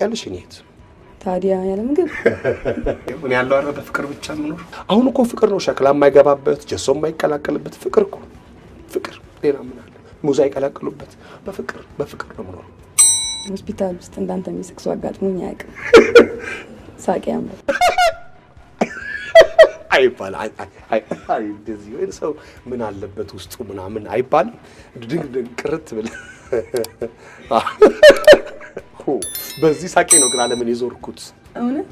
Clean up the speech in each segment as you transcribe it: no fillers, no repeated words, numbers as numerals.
ታውቂያለሽ እኔት ታዲያ ያለ ምግብ ምን ያለው አረ በፍቅር ብቻ ምኖር አሁን እኮ ፍቅር ነው ሸክላ የማይገባበት ጀሶ የማይቀላቀልበት ፍቅር እኮ ፍቅር ሌላ ምን አለ ሙዛ ይቀላቀሉበት በፍቅር ነው ምኖር ሆስፒታል ውስጥ እንዳንተ የሚስቅሱ አጋጥሞኝ አያውቅም ሳቂያም አይባል አይ እንደዚህ ወይ ሰው ምን አለበት ውስጡ ምናምን አይባል ድንግ ቅርት ብለ በዚህ ሳቄ ነው ግራ ለምን ይዞርኩት እውነት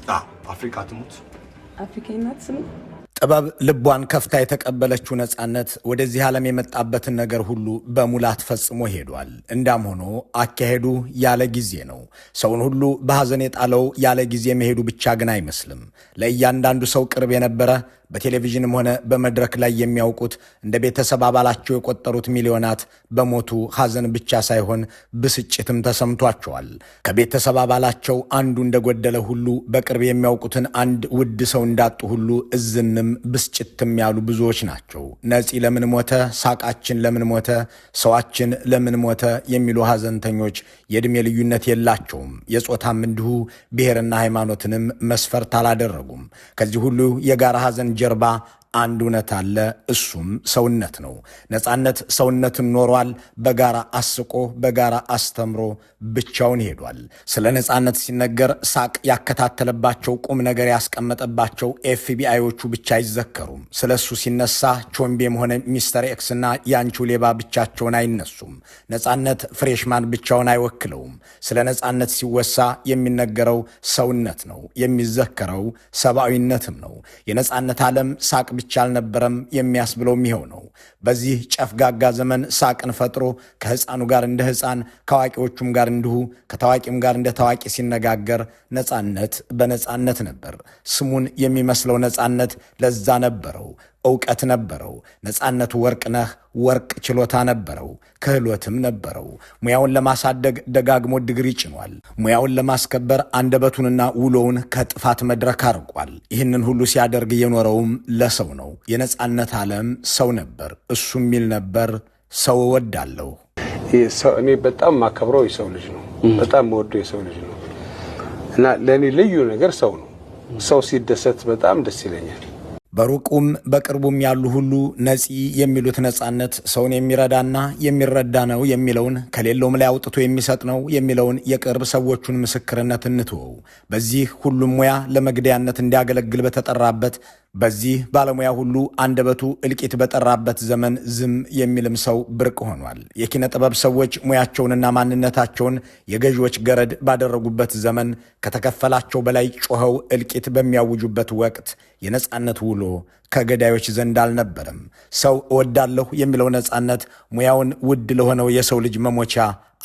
አፍሪካ ትሙት አፍሪካናት ስም ጥበብ ልቧን ከፍታ የተቀበለችው ነጻነት ወደዚህ ዓለም የመጣበትን ነገር ሁሉ በሙላት ፈጽሞ ሄዷል። እንዳም ሆኖ አካሄዱ ያለ ጊዜ ነው። ሰውን ሁሉ በሐዘን የጣለው ያለ ጊዜ መሄዱ ብቻ ግን አይመስልም። ለእያንዳንዱ ሰው ቅርብ የነበረ በቴሌቪዥንም ሆነ በመድረክ ላይ የሚያውቁት እንደ ቤተሰብ አባላቸው የቆጠሩት ሚሊዮናት በሞቱ ሐዘን ብቻ ሳይሆን ብስጭትም ተሰምቷቸዋል። ከቤተሰብ አባላቸው አንዱ እንደጎደለ ሁሉ በቅርብ የሚያውቁትን አንድ ውድ ሰው እንዳጡ ሁሉ እዝንም ብስጭትም ያሉ ብዙዎች ናቸው። ነፂ ለምን ሞተ፣ ሳቃችን ለምን ሞተ፣ ሰዋችን ለምን ሞተ የሚሉ ሐዘንተኞች የዕድሜ ልዩነት የላቸውም። የጾታም እንዲሁ ብሔርና ሃይማኖትንም መስፈርት አላደረጉም። ከዚህ ሁሉ የጋራ ሐዘን ጀርባ አንድ እውነት አለ። እሱም ሰውነት ነው። ነጻነት ሰውነትን ኖሯል። በጋራ አስቆ በጋራ አስተምሮ ብቻውን ሄዷል። ስለ ነጻነት ሲነገር ሳቅ ያከታተለባቸው ቁም ነገር ያስቀመጠባቸው ኤፍቢአዮቹ ብቻ አይዘከሩም። ስለ እሱ ሲነሳ ቾምቤም ሆነ ሚስተር ኤክስና ያንቺው ሌባ ብቻቸውን አይነሱም። ነጻነት ፍሬሽማን ብቻውን አይወክለውም። ስለ ነጻነት ሲወሳ የሚነገረው ሰውነት ነው፣ የሚዘከረው ሰብአዊነትም ነው። የነጻነት ዓለም ሳቅ ብቻ አልነበረም የሚያስብለውም ይኸው ነው። በዚህ ጨፍጋጋ ዘመን ሳቅን ፈጥሮ ከሕፃኑ ጋር እንደ ሕፃን ከአዋቂዎቹም ጋር እንዲሁ ከታዋቂም ጋር እንደ ታዋቂ ሲነጋገር ነጻነት በነጻነት ነበር። ስሙን የሚመስለው ነጻነት ለዛ ነበረው፣ ዕውቀት ነበረው። ነጻነቱ ወርቅ ነህ፣ ወርቅ ችሎታ ነበረው፣ ክህሎትም ነበረው። ሙያውን ለማሳደግ ደጋግሞ ዲግሪ ጭኗል። ሙያውን ለማስከበር አንደበቱንና ውሎውን ከጥፋት መድረክ አርቋል። ይህንን ሁሉ ሲያደርግ የኖረውም ለሰው ነው። የነጻነት ዓለም ሰው ነበር። እሱ የሚል ነበር፣ ሰው እወዳለሁ። እኔ በጣም ማከብረው የሰው ልጅ ነው። በጣም ወዶ የሰው ልጅ ነው እና ለኔ ልዩ ነገር ሰው ነው። ሰው ሲደሰት በጣም ደስ ይለኛል። በሩቁም በቅርቡም ያሉ ሁሉ ነፂ የሚሉት ነጻነት ሰውን የሚረዳና የሚረዳ ነው የሚለውን ከሌለውም ላይ አውጥቶ የሚሰጥ ነው የሚለውን የቅርብ ሰዎቹን ምስክርነት እንትወው። በዚህ ሁሉም ሙያ ለመግደያነት እንዲያገለግል በተጠራበት በዚህ ባለሙያ ሁሉ አንደበቱ እልቂት በጠራበት ዘመን ዝም የሚልም ሰው ብርቅ ሆኗል። የኪነ ጥበብ ሰዎች ሙያቸውንና ማንነታቸውን የገዢዎች ገረድ ባደረጉበት ዘመን ከተከፈላቸው በላይ ጮኸው እልቂት በሚያውጁበት ወቅት የነጻነት ውሎ ከገዳዮች ዘንድ አልነበረም። ሰው እወዳለሁ የሚለው ነጻነት ሙያውን ውድ ለሆነው የሰው ልጅ መሞቻ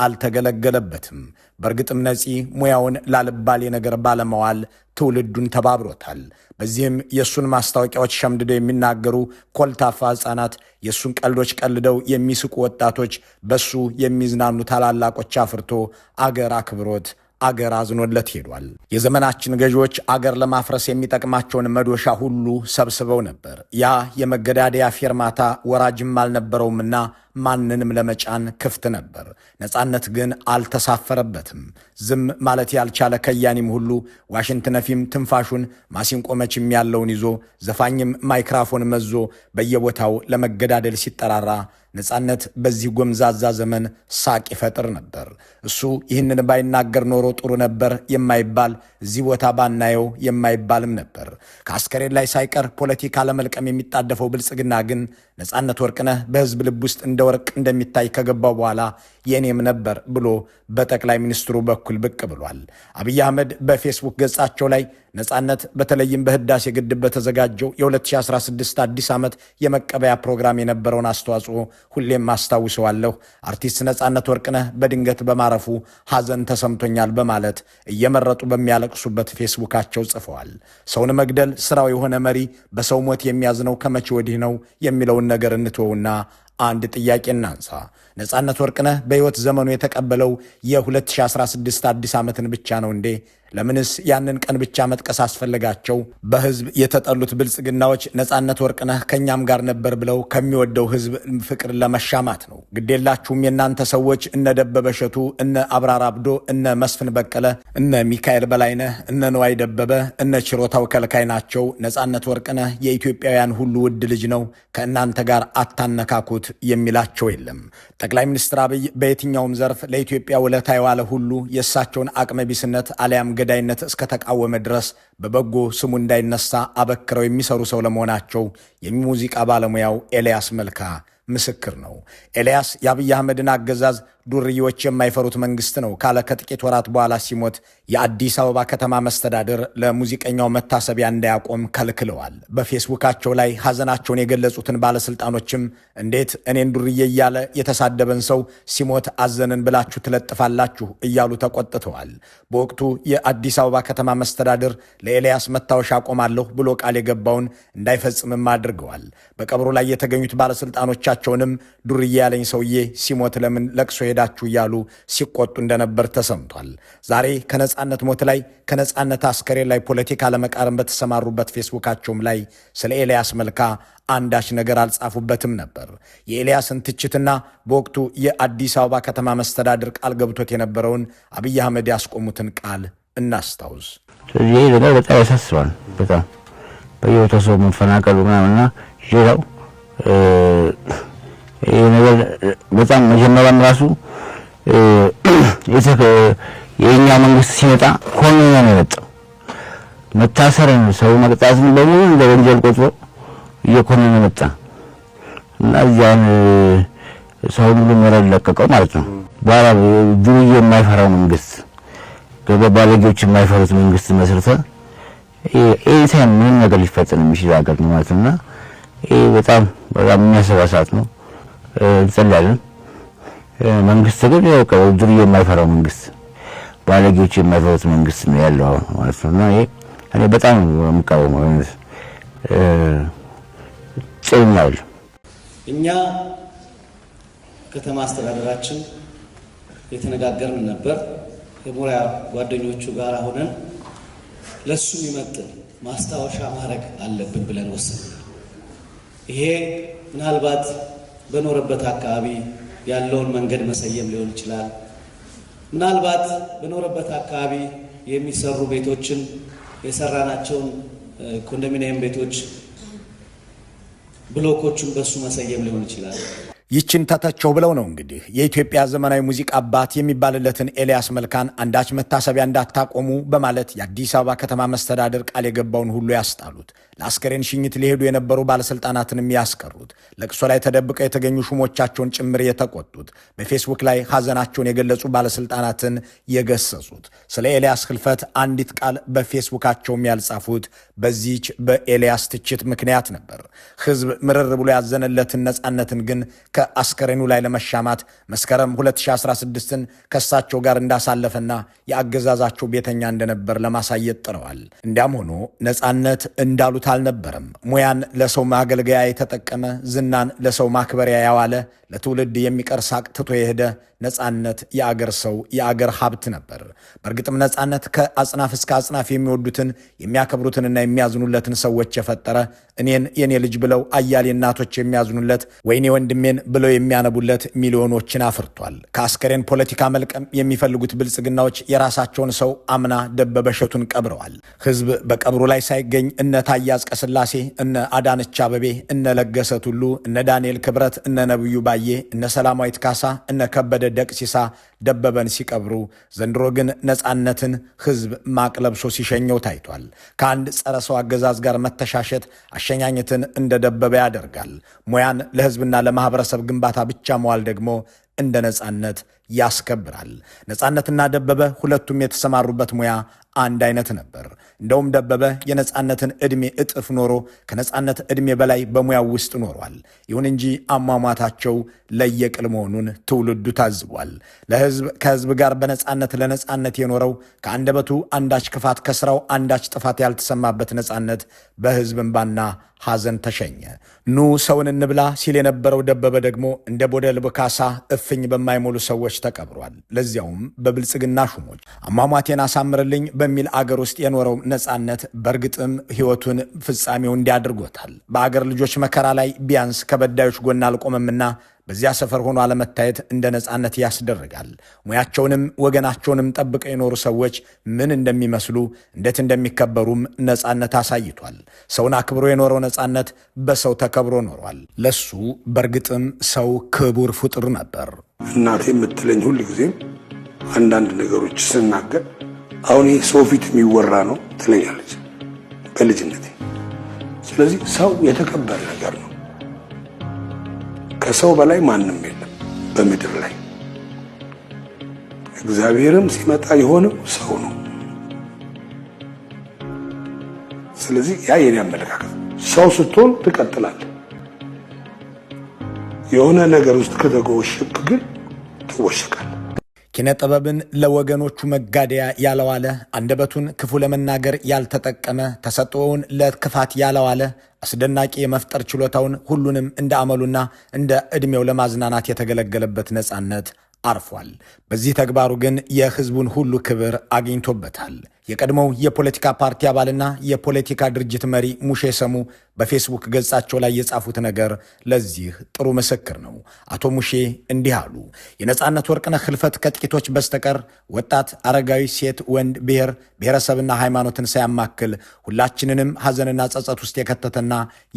አልተገለገለበትም። በእርግጥም ነፂ ሙያውን ላልባሌ ነገር ባለመዋል ትውልዱን ተባብሮታል። በዚህም የእሱን ማስታወቂያዎች ሸምድደው የሚናገሩ ኮልታፋ ሕፃናት፣ የእሱን ቀልዶች ቀልደው የሚስቁ ወጣቶች፣ በሱ የሚዝናኑ ታላላቆች አፍርቶ አገር አክብሮት አገር አዝኖለት ሄዷል። የዘመናችን ገዢዎች አገር ለማፍረስ የሚጠቅማቸውን መዶሻ ሁሉ ሰብስበው ነበር። ያ የመገዳደያ ፌርማታ ወራጅም አልነበረውምና ማንንም ለመጫን ክፍት ነበር። ነጻነት ግን አልተሳፈረበትም። ዝም ማለት ያልቻለ ከያኒም ሁሉ ዋሽንት ነፊም ትንፋሹን ማሲንቆ መችም ያለውን ይዞ ዘፋኝም ማይክራፎን መዞ በየቦታው ለመገዳደል ሲጠራራ ነጻነት በዚህ ጎምዛዛ ዘመን ሳቅ ይፈጥር ነበር። እሱ ይህንን ባይናገር ኖሮ ጥሩ ነበር የማይባል እዚህ ቦታ ባናየው የማይባልም ነበር። ከአስከሬን ላይ ሳይቀር ፖለቲካ ለመልቀም የሚጣደፈው ብልጽግና ግን ነጻነት ወርቅነህ በህዝብ ልብ ውስጥ እንደ ወርቅ እንደሚታይ ከገባው በኋላ የኔም ነበር ብሎ በጠቅላይ ሚኒስትሩ በኩል ብቅ ብሏል። አብይ አህመድ በፌስቡክ ገጻቸው ላይ ነጻነት በተለይም በህዳሴ ግድብ በተዘጋጀው የ2016 አዲስ ዓመት የመቀበያ ፕሮግራም የነበረውን አስተዋጽኦ ሁሌም አስታውሰዋለሁ። አርቲስት ነጻነት ወርቅነህ በድንገት በማረፉ ሐዘን ተሰምቶኛል በማለት እየመረጡ በሚያለቅሱበት ፌስቡካቸው ጽፈዋል። ሰውን መግደል ስራው የሆነ መሪ በሰው ሞት የሚያዝነው ከመቼ ወዲህ ነው የሚለውን ነገር እንትወውና አንድ ጥያቄ እናንሳ። ነጻነት ወርቅነህ በሕይወት ዘመኑ የተቀበለው የ2016 አዲስ ዓመትን ብቻ ነው እንዴ? ለምንስ ያንን ቀን ብቻ መጥቀስ አስፈልጋቸው? በህዝብ የተጠሉት ብልጽግናዎች ነጻነት ወርቅነህ ከኛም ጋር ነበር ብለው ከሚወደው ህዝብ ፍቅር ለመሻማት ነው። ግዴላችሁም የናንተ ሰዎች እነ ደበበ እሸቱ፣ እነ አብራር አብዶ፣ እነ መስፍን በቀለ፣ እነ ሚካኤል በላይነህ፣ እነ ነዋይ ደበበ፣ እነ ችሮታው ከልካይ ናቸው። ነጻነት ወርቅነህ የኢትዮጵያውያን ሁሉ ውድ ልጅ ነው፣ ከእናንተ ጋር አታነካኩት የሚላቸው የለም። ጠቅላይ ሚኒስትር አብይ በየትኛውም ዘርፍ ለኢትዮጵያ ውለታ የዋለ ሁሉ የእሳቸውን አቅመቢስነት አሊያም ገዳይነት እስከተቃወመ ድረስ በበጎ ስሙ እንዳይነሳ አበክረው የሚሰሩ ሰው ለመሆናቸው የሙዚቃ ባለሙያው ኤልያስ መልካ ምስክር ነው። ኤልያስ የአብይ አህመድን አገዛዝ ዱርዬዎች የማይፈሩት መንግስት ነው ካለ ከጥቂት ወራት በኋላ ሲሞት የአዲስ አበባ ከተማ መስተዳድር ለሙዚቀኛው መታሰቢያ እንዳያቆም ከልክለዋል። በፌስቡካቸው ላይ ሐዘናቸውን የገለጹትን ባለስልጣኖችም እንዴት እኔን ዱርዬ እያለ የተሳደበን ሰው ሲሞት አዘንን ብላችሁ ትለጥፋላችሁ እያሉ ተቆጥተዋል። በወቅቱ የአዲስ አበባ ከተማ መስተዳድር ለኤልያስ መታወሻ አቆማለሁ ብሎ ቃል የገባውን እንዳይፈጽምም አድርገዋል። በቀብሩ ላይ የተገኙት ባለስልጣኖቻቸውንም ዱርዬ ያለኝ ሰውዬ ሲሞት ለምን ለቅሶ ሄዳችሁ እያሉ ሲቆጡ እንደነበር ተሰምቷል። ዛሬ ከነጻነት ሞት ላይ ከነጻነት አስከሬን ላይ ፖለቲካ ለመቃረም በተሰማሩበት ፌስቡካቸውም ላይ ስለ ኤልያስ መልካ አንዳች ነገር አልጻፉበትም ነበር። የኤልያስን ትችትና በወቅቱ የአዲስ አበባ ከተማ መስተዳድር ቃል ገብቶት የነበረውን አብይ አህመድ ያስቆሙትን ቃል እናስታውስ። ይሄ ነገር በጣም ያሳስባል። በጣም በየቦታው ሰው መፈናቀሉ ምናምንና ሌላው ይሄ ነገር በጣም መጀመሪያም ራሱ የኛ መንግስት ሲመጣ ኮንኖ ነው የመጣው። መታሰርን ሰው መቅጣትን በሙሉ እንደ ወንጀል ቆጥሮ እየኮነነ መጣ እና እዚያን ሰው ሁሉ መረድ ለቀቀው ማለት ነው። በኋላ ዱርዬ የማይፈራው መንግስት ገበባለጆች የማይፈሩት መንግስት መስርተ ኢንሳን ምን ነገር ሊፈጸም የሚችል ሀገር ነው ማለት ነውና ይሄ በጣም የሚያሰባሳት ነው። እንጸልያለን። መንግስት ግን ያው ዱርዬ የማይፈራው መንግስት ባለጌዎች የማይፈሩት መንግስት ነው ያለው ማለት ነውና ይሄ እኔ በጣም የምቃወመው ጽናል። እኛ ከተማ አስተዳደራችን የተነጋገርን ነበር። የሙያ ጓደኞቹ ጋር ሆነን ለሱ የሚመጥን ማስታወሻ ማድረግ አለብን ብለን ወሰንን። ይሄ ምናልባት በኖረበት አካባቢ ያለውን መንገድ መሰየም ሊሆን ይችላል። ምናልባት በኖረበት አካባቢ የሚሰሩ ቤቶችን የሰራናቸውን ኮንዶሚኒየም ቤቶች ብሎኮቹን በሱ መሰየም ሊሆን ይችላል። ይችን ተተቸው ብለው ነው እንግዲህ የኢትዮጵያ ዘመናዊ ሙዚቃ አባት የሚባልለትን ኤልያስ መልካን አንዳች መታሰቢያ እንዳታቆሙ በማለት የአዲስ አበባ ከተማ መስተዳድር ቃል የገባውን ሁሉ ያስጣሉት። ለአስከሬን ሽኝት ሊሄዱ የነበሩ ባለስልጣናትንም ያስቀሩት። ለቅሶ ላይ ተደብቀው የተገኙ ሹሞቻቸውን ጭምር የተቆጡት። በፌስቡክ ላይ ሐዘናቸውን የገለጹ ባለስልጣናትን የገሰጹት። ስለ ኤልያስ ህልፈት አንዲት ቃል በፌስቡካቸውም ያልጻፉት በዚህች በኤልያስ ትችት ምክንያት ነበር። ህዝብ ምርር ብሎ ያዘነለትን ነጻነትን ግን ከአስከሬኑ ላይ ለመሻማት መስከረም 2016ን ከሳቸው ጋር እንዳሳለፈና የአገዛዛቸው ቤተኛ እንደነበር ለማሳየት ጥረዋል። እንዲያም ሆኖ ነጻነት እንዳሉት አልነበረም። ሙያን ለሰው ማገልገያ የተጠቀመ፣ ዝናን ለሰው ማክበሪያ ያዋለ፣ ለትውልድ የሚቀር ሳቅ ትቶ የሄደ ነጻነት የአገር ሰው የአገር ሀብት ነበር። በእርግጥም ነጻነት ከአጽናፍ እስከ አጽናፍ የሚወዱትን የሚያከብሩትንና የሚያዝኑለትን ሰዎች የፈጠረ፣ እኔን የኔ ልጅ ብለው አያሌ እናቶች የሚያዝኑለት፣ ወይኔ ወንድሜን ብለው የሚያነቡለት ሚሊዮኖችን አፍርቷል። ከአስከሬን ፖለቲካ መልቀም የሚፈልጉት ብልጽግናዎች የራሳቸውን ሰው አምና ደበበ እሸቱን ቀብረዋል። ህዝብ በቀብሩ ላይ ሳይገኝ እነ ታዬ አጽቀሥላሴ፣ እነ አዳነች አቤቤ፣ እነ ለገሰ ቱሉ፣ እነ ዳንኤል ክብረት፣ እነ ነብዩ ባዬ፣ እነ ሰላማዊት ካሳ፣ እነ ከበደ ደቅሲሳ ደበበን ሲቀብሩ፣ ዘንድሮ ግን ነጻነትን ህዝብ ማቅ ለብሶ ሲሸኘው ታይቷል። ከአንድ ጸረ ሰው አገዛዝ ጋር መተሻሸት አሸኛኘትን እንደ ደበበ ያደርጋል። ሙያን ለህዝብና ለማህበረሰብ ግንባታ ብቻ መዋል ደግሞ እንደ ነጻነት ያስከብራል። ነጻነትና ደበበ ሁለቱም የተሰማሩበት ሙያ አንድ አይነት ነበር። እንደውም ደበበ የነጻነትን ዕድሜ እጥፍ ኖሮ ከነጻነት ዕድሜ በላይ በሙያው ውስጥ ኖሯል። ይሁን እንጂ አሟሟታቸው ለየቅል መሆኑን ትውልዱ ታዝቧል። ለህዝብ ህዝብ ከህዝብ ጋር በነጻነት ለነጻነት የኖረው ከአንደበቱ አንዳች ክፋት ከስራው አንዳች ጥፋት ያልተሰማበት ነጻነት በህዝብ እንባና ሐዘን ተሸኘ። ኑ ሰውን እንብላ ሲል የነበረው ደበበ ደግሞ እንደ ቦደል በካሳ እፍኝ በማይሞሉ ሰዎች ተቀብሯል። ለዚያውም በብልጽግና ሹሞች። አሟሟቴን አሳምርልኝ በሚል አገር ውስጥ የኖረው ነጻነት በእርግጥም ህይወቱን ፍጻሜው እንዲያድርጎታል። በአገር ልጆች መከራ ላይ ቢያንስ ከበዳዮች ጎን አልቆመምና በዚያ ሰፈር ሆኖ አለመታየት እንደ ነጻነት ያስደርጋል። ሙያቸውንም ወገናቸውንም ጠብቀው የኖሩ ሰዎች ምን እንደሚመስሉ እንዴት እንደሚከበሩም ነጻነት አሳይቷል። ሰውን አክብሮ የኖረው ነጻነት በሰው ተከብሮ ኖሯል። ለሱ በእርግጥም ሰው ክቡር ፍጡር ነበር። እናቴ የምትለኝ ሁል ጊዜም አንዳንድ ነገሮች ስናገር አሁን ይህ ሰው ፊት የሚወራ ነው ትለኛለች በልጅነቴ። ስለዚህ ሰው የተከበረ ነገር ነው። ከሰው በላይ ማንም የለም በምድር ላይ። እግዚአብሔርም ሲመጣ የሆነው ሰው ነው። ስለዚህ ያ የኔ አመለካከት። ሰው ስትሆን ትቀጥላለህ። የሆነ ነገር ውስጥ ከተጎሸቅ ግን ትወሸቃለህ። ኪነ ጥበብን ለወገኖቹ መጋደያ ያለዋለ፣ አንደበቱን ክፉ ለመናገር ያልተጠቀመ፣ ተሰጥኦውን ለክፋት ያለዋለ፣ አስደናቂ የመፍጠር ችሎታውን ሁሉንም እንደ አመሉና እንደ ዕድሜው ለማዝናናት የተገለገለበት ነጻነት አርፏል። በዚህ ተግባሩ ግን የህዝቡን ሁሉ ክብር አግኝቶበታል። የቀድሞው የፖለቲካ ፓርቲ አባልና የፖለቲካ ድርጅት መሪ ሙሼ ሰሙ በፌስቡክ ገጻቸው ላይ የጻፉት ነገር ለዚህ ጥሩ ምስክር ነው። አቶ ሙሼ እንዲህ አሉ። የነጻነት ወርቅነህ ህልፈት ከጥቂቶች በስተቀር ወጣት፣ አረጋዊ፣ ሴት፣ ወንድ፣ ብሔር፣ ብሔረሰብና ሃይማኖትን ሳያማክል ሁላችንንም ሐዘንና ጸጸት ውስጥ የከተተና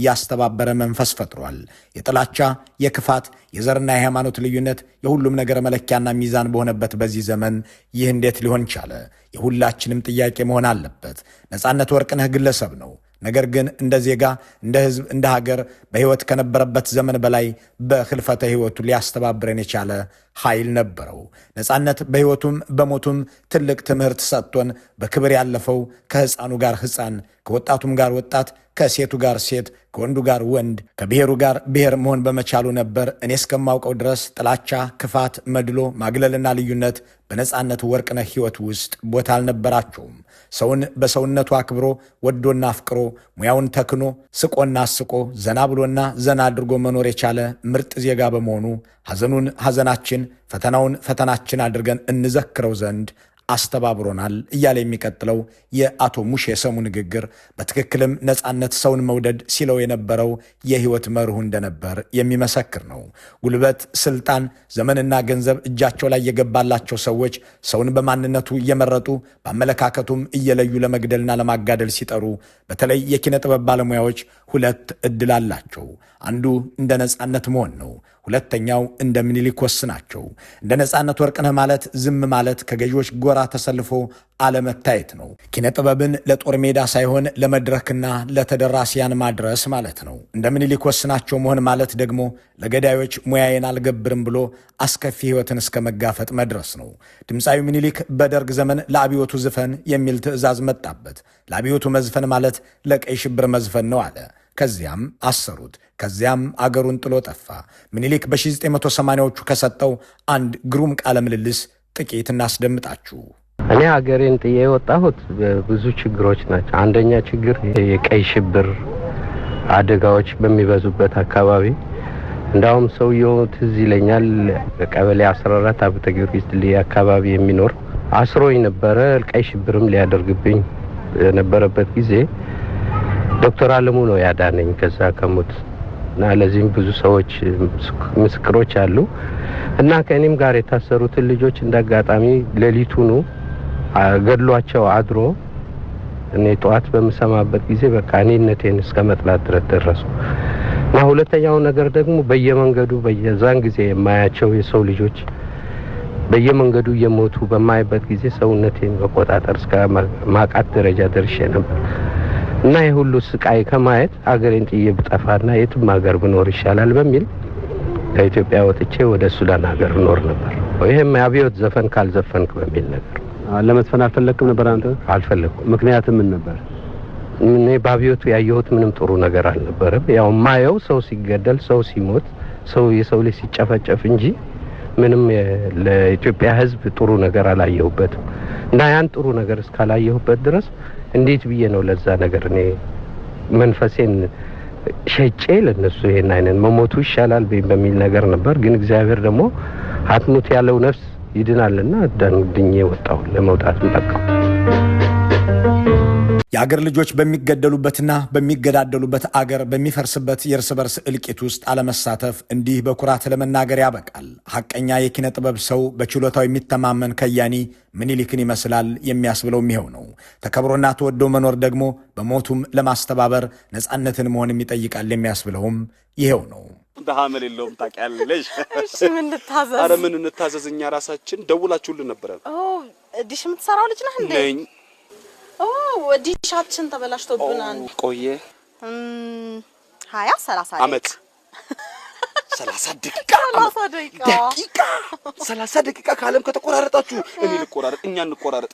ያስተባበረ መንፈስ ፈጥሯል። የጥላቻ፣ የክፋት፣ የዘርና የሃይማኖት ልዩነት የሁሉም ነገር መለኪያና ሚዛን በሆነበት በዚህ ዘመን ይህ እንዴት ሊሆን ቻለ? የሁላችንም ጥያቄ መሆን አለበት። ነጻነት ወርቅነህ ግለሰብ ነው። ነገር ግን እንደ ዜጋ፣ እንደ ህዝብ፣ እንደ ሀገር በህይወት ከነበረበት ዘመን በላይ በህልፈተ ህይወቱ ሊያስተባብረን የቻለ ኃይል ነበረው። ነጻነት በህይወቱም በሞቱም ትልቅ ትምህርት ሰጥቶን በክብር ያለፈው ከህፃኑ ጋር ህፃን፣ ከወጣቱም ጋር ወጣት፣ ከሴቱ ጋር ሴት፣ ከወንዱ ጋር ወንድ፣ ከብሔሩ ጋር ብሔር መሆን በመቻሉ ነበር። እኔ እስከማውቀው ድረስ ጥላቻ፣ ክፋት፣ መድሎ፣ ማግለልና ልዩነት በነጻነት ወርቅነህ ህይወት ውስጥ ቦታ አልነበራቸውም። ሰውን በሰውነቱ አክብሮ ወዶና አፍቅሮ ሙያውን ተክኖ ስቆና አስቆ ዘና ብሎና ዘና አድርጎ መኖር የቻለ ምርጥ ዜጋ በመሆኑ ሐዘኑን ሐዘናችን፣ ፈተናውን ፈተናችን አድርገን እንዘክረው ዘንድ አስተባብሮናል እያለ የሚቀጥለው የአቶ ሙሼ ሰሙ ንግግር በትክክልም ነጻነት ሰውን መውደድ ሲለው የነበረው የህይወት መርሁ እንደነበር የሚመሰክር ነው። ጉልበት፣ ስልጣን፣ ዘመንና ገንዘብ እጃቸው ላይ የገባላቸው ሰዎች ሰውን በማንነቱ እየመረጡ በአመለካከቱም እየለዩ ለመግደልና ለማጋደል ሲጠሩ በተለይ የኪነ ጥበብ ባለሙያዎች ሁለት ዕድል አላቸው። አንዱ እንደ ነጻነት መሆን ነው። ሁለተኛው እንደ ምኒልክ ወስናቸው። እንደ ነጻነት ወርቅነህ ማለት ዝም ማለት፣ ከገዢዎች ጎራ ተሰልፎ አለመታየት ነው። ኪነ ጥበብን ለጦር ሜዳ ሳይሆን ለመድረክና ለተደራሲያን ማድረስ ማለት ነው። እንደ ምኒልክ ወስናቸው መሆን ማለት ደግሞ ለገዳዮች ሙያዬን አልገብርም ብሎ አስከፊ ህይወትን እስከ መጋፈጥ መድረስ ነው። ድምፃዊ ምኒልክ በደርግ ዘመን ለአብዮቱ ዝፈን የሚል ትዕዛዝ መጣበት። ለአብዮቱ መዝፈን ማለት ለቀይ ሽብር መዝፈን ነው አለ። ከዚያም አሰሩት። ከዚያም አገሩን ጥሎ ጠፋ። ምኒልክ በ1980ዎቹ ከሰጠው አንድ ግሩም ቃለ ምልልስ ጥቂት እናስደምጣችሁ። እኔ ሀገሬን ጥዬ የወጣሁት ብዙ ችግሮች ናቸው። አንደኛ ችግር የቀይ ሽብር አደጋዎች በሚበዙበት አካባቢ፣ እንዳውም ሰውየው ትዝ ይለኛል በቀበሌ 14 አብተ ጊዮርጊስ ድልድይ አካባቢ የሚኖር አስሮኝ ነበረ። ቀይ ሽብርም ሊያደርግብኝ የነበረበት ጊዜ ዶክተር አለሙ ነው ያዳነኝ ከዛ ከሞት እና ለዚህም ብዙ ሰዎች ምስክሮች አሉ። እና ከእኔም ጋር የታሰሩትን ልጆች እንዳጋጣሚ ሌሊቱኑ ገድሏቸው አድሮ እኔ ጠዋት በመሰማበት ጊዜ በቃ እኔነቴን እስከ መጥላት ድረስ ደረሱ። እና ሁለተኛው ነገር ደግሞ በየመንገዱ በየዛን ጊዜ የማያቸው የሰው ልጆች በየመንገዱ እየሞቱ በማይበት ጊዜ ሰውነቴን መቆጣጠር እስከ ማቃት ደረጃ ደርሼ ነበር። እና የሁሉ ስቃይ ከማየት አገሬን ጥዬ ብጠፋና የትም ሀገር ብኖር ይሻላል በሚል ከኢትዮጵያ ወጥቼ ወደ ሱዳን ሀገር ኖር ነበር። ይሄም አብዮት ዘፈን ካልዘፈንክ በሚል ነገር። ለመስፈን አልፈለክም ነበር አንተ? አልፈለኩም። ምክንያቱም ምን ነበር? እኔ በአብዮቱ ያየሁት ምንም ጥሩ ነገር አልነበረም። ያው ማየው ሰው ሲገደል፣ ሰው ሲሞት፣ የሰው ልጅ ሲጨፈጨፍ እንጂ ምንም ለኢትዮጵያ ሕዝብ ጥሩ ነገር አላየሁበትም እና ያን ጥሩ ነገር እስካላየሁበት ድረስ እንዴት ብዬ ነው ለዛ ነገር እኔ መንፈሴን ሸጬ ለነሱ ይሄን አይነት መሞቱ ይሻላል በሚል ነገር ነበር። ግን እግዚአብሔር ደግሞ አትሙት ያለው ነፍስ ይድናልና ድኜ ወጣሁ። ለመውጣት በቃው። የአገር ልጆች በሚገደሉበትና በሚገዳደሉበት አገር በሚፈርስበት የእርስ በርስ እልቂት ውስጥ አለመሳተፍ እንዲህ በኩራት ለመናገር ያበቃል። ሐቀኛ የኪነ ጥበብ ሰው በችሎታው የሚተማመን ከያኒ ምኒልክን ይመስላል የሚያስብለውም ይኸው ነው። ተከብሮና ተወዶ መኖር ደግሞ በሞቱም ለማስተባበር ነፃነትን መሆንም ይጠይቃል የሚያስብለውም ይኸው ነው። በሐመል የለውም ታውቂያለሽ። እሺ ምን ልታዘዝ? አረ ምን እንታዘዝ? እኛ ራሳችን ደውላችሁልን ነበር። ዲሽ የምትሰራው ልጅ ነህ እንዴ? ዲሻችን ተበላሽቶብናል። ቆየ 20-30 አመት 30 ደቂቃ 30 ደቂቃ ካለም ከተቆራረጣችሁ እኔ ልቆራረጥ፣ እኛ እንቆራረጥ።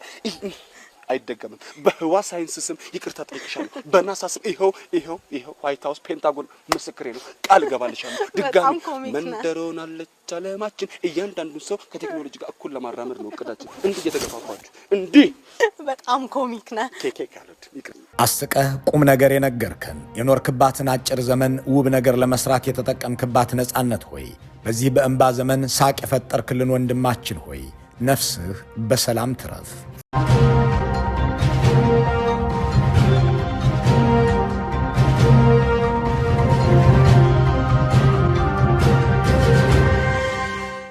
አይደገምም። በህዋ ሳይንስ ስም ይቅርታ ጠይቅሻለሁ። በናሳ ስም ይኸው ዋይት ሃውስ ፔንታጎን ምስክሬ ነው። ቃል እገባልሻለሁ። ድጋሚ መንደሮን አለች ዓለማችን እያንዳንዱን ሰው ከቴክኖሎጂ ጋር እኩል ለማራመድ ነው እቅዳችን። እንዲህ እየተገፋፋችሁ እንዲህ በጣም ኮሚክ ነህ። አስቀህ ቁም ነገር የነገርከን የኖርክባትን አጭር ዘመን ውብ ነገር ለመስራት የተጠቀምክባት ነፃነት ሆይ በዚህ በእንባ ዘመን ሳቅ የፈጠርክልን ወንድማችን ሆይ ነፍስህ በሰላም ትረፍ።